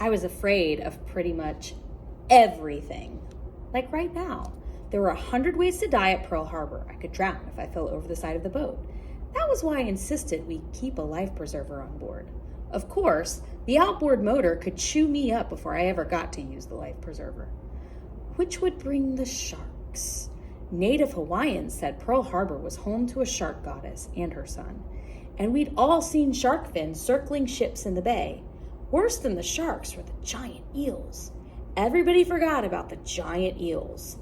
I was afraid of pretty much everything. Like right now, there were 100 ways to die at Pearl Harbor. I could drown if I fell over the side of the boat. That was why I insisted we keep a life preserver on board. Of course, the outboard motor could chew me up before I ever got to use the life preserver. Which would bring the sharks. Native Hawaiians said Pearl Harbor was home to a shark goddess and her son. And we'd all seen shark fins circling ships in the bay. Worse than the sharks were the giant eels. Everybody forgot about the giant eels.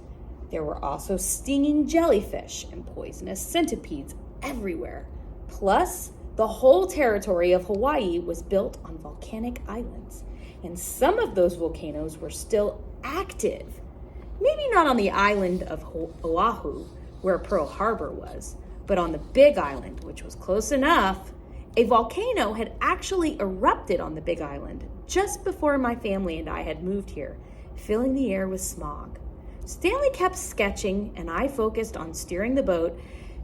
There were also stinging jellyfish and poisonous centipedes everywhere. Plus, the whole territory of Hawaii was built on volcanic islands, and some of those volcanoes were still active. Maybe not on the island of Oahu, where Pearl Harbor was, but on the Big Island, which was close enough. A volcano had actually erupted on the Big Island just before my family and I had moved here, filling the air with smog. Stanley kept sketching, and I focused on steering the boat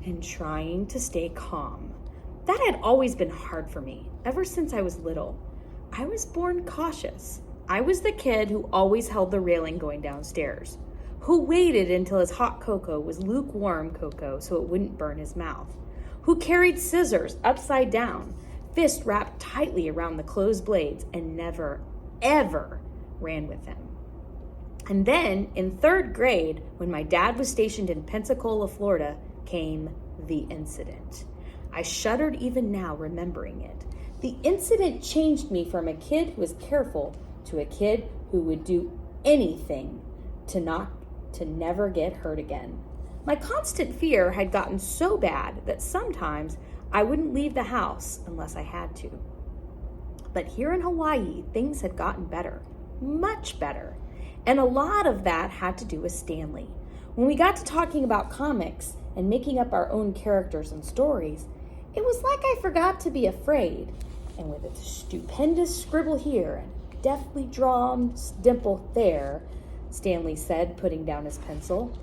and trying to stay calm. That had always been hard for me, ever since I was little. I was born cautious. I was the kid who always held the railing going downstairs, who waited until his hot cocoa was lukewarm cocoa so it wouldn't burn his mouth, who carried scissors upside down, fist wrapped tightly around the closed blades, and never, ever ran with them. And then, in 3rd grade, when my dad was stationed in Pensacola, Florida, came the incident. I shuddered even now remembering it. The incident changed me from a kid who was careful to a kid who would do anything to never get hurt again. My constant fear had gotten so bad that sometimes I wouldn't leave the house unless I had to. But here in Hawaii, things had gotten better, much better. And a lot of that had to do with Stanley. When we got to talking about comics and making up our own characters and stories, it was like I forgot to be afraid. And with a stupendous scribble here and deftly drawn dimple there, Stanley said, putting down his pencil,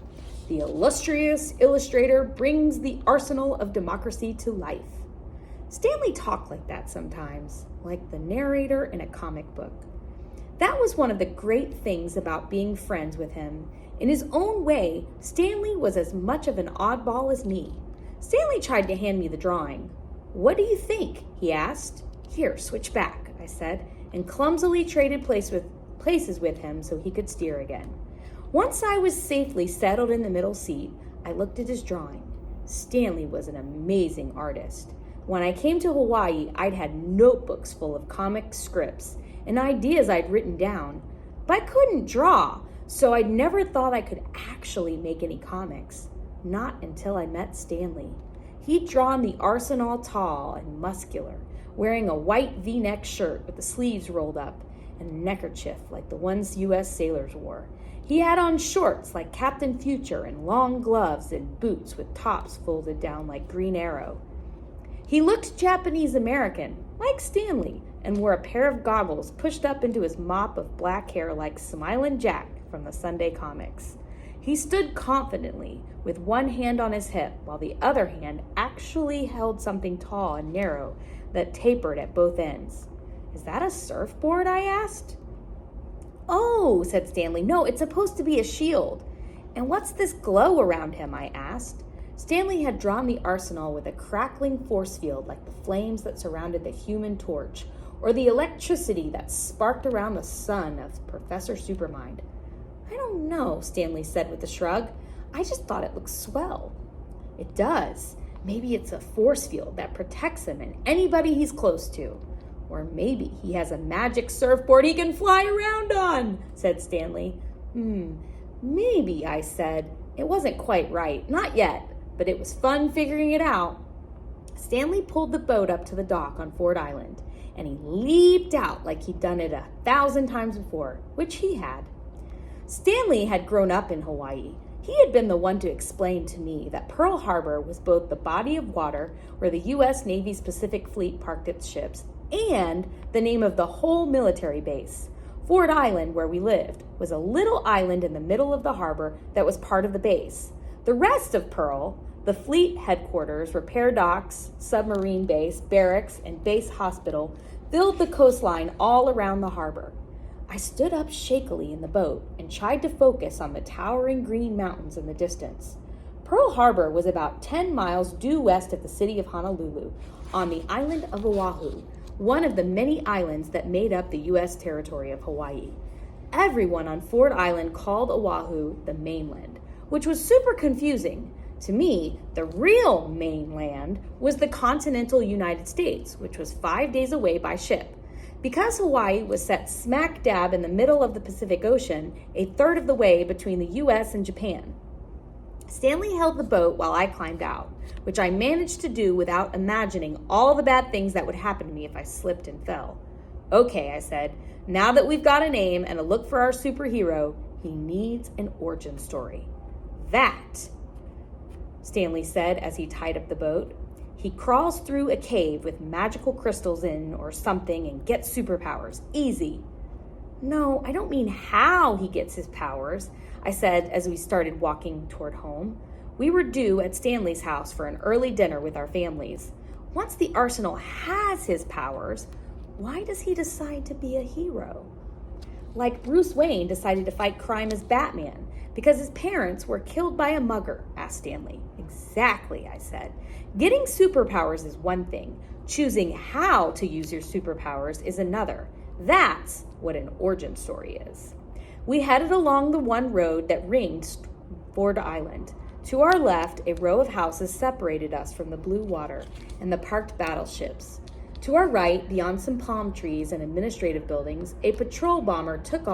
the illustrious illustrator brings the arsenal of democracy to life. Stanley talked like that sometimes, like the narrator in a comic book. That was one of the great things about being friends with him. In his own way, Stanley was as much of an oddball as me. Stanley tried to hand me the drawing. "What do you think?" he asked. "Here, switch back," I said, and clumsily traded places with him so he could steer again. Once I was safely settled in the middle seat, I looked at his drawing. Stanley was an amazing artist. When I came to Hawaii, I'd had notebooks full of comic scripts and ideas I'd written down, but I couldn't draw, so I'd never thought I could actually make any comics. Not until I met Stanley. He'd drawn the Arsenal tall and muscular, wearing a white V-neck shirt with the sleeves rolled up and a neckerchief like the ones U.S. sailors wore. He had on shorts like Captain Future and long gloves and boots with tops folded down like Green Arrow. He looked Japanese American, like Stanley, and wore a pair of goggles pushed up into his mop of black hair like Smilin' Jack from the Sunday comics. He stood confidently with one hand on his hip while the other hand actually held something tall and narrow that tapered at both ends. "Is that a surfboard?" I asked. "Oh," said Stanley, "no, it's supposed to be a shield." "And what's this glow around him?" I asked. Stanley had drawn the arsenal with a crackling force field like the flames that surrounded the Human Torch, or the electricity that sparked around the sun of Professor Supermind. "I don't know," Stanley said with a shrug. "I just thought it looked swell." "It does. Maybe it's a force field that protects him and anybody he's close to. Or maybe he has a magic surfboard he can fly around on," said Stanley. Maybe," I said. It wasn't quite right, not yet, but it was fun figuring it out. Stanley pulled the boat up to the dock on Ford Island, and he leaped out like he'd done it 1,000 times before, which he had. Stanley had grown up in Hawaii. He had been the one to explain to me that Pearl Harbor was both the body of water where the U.S. Navy's Pacific Fleet parked its ships and the name of the whole military base. Ford Island, where we lived, was a little island in the middle of the harbor that was part of the base. The rest of Pearl, the fleet headquarters, repair docks, submarine base, barracks, and base hospital, filled the coastline all around the harbor. I stood up shakily in the boat and tried to focus on the towering green mountains in the distance. Pearl Harbor was about 10 miles due west of the city of Honolulu, on the island of Oahu, one of the many islands that made up the U.S. territory of Hawaii. Everyone on Ford Island called Oahu the mainland, which was super confusing. To me, the real mainland was the continental United States, which was 5 days away by ship. Because Hawaii was set smack dab in the middle of the Pacific Ocean, a third of the way between the U.S. and Japan. Stanley held the boat while I climbed out, which I managed to do without imagining all the bad things that would happen to me if I slipped and fell. Okay, I said, now that we've got a name and a look for our superhero, he needs an origin story. That, Stanley said as he tied up the boat, he crawls through a cave with magical crystals in or something and gets superpowers. Easy. No, I don't mean how he gets his powers, I said as we started walking toward home. We were due at Stanley's house for an early dinner with our families. Once the Arsenal has his powers, why does he decide to be a hero? Like Bruce Wayne decided to fight crime as Batman because his parents were killed by a mugger, asked Stanley. Exactly, I said. Getting superpowers is one thing. Choosing how to use your superpowers is another. That's what an origin story is. We headed along the one road that ringed Ford Island. To our left, a row of houses separated us from the blue water and the parked battleships. To our right, beyond some palm trees and administrative buildings, a patrol bomber took off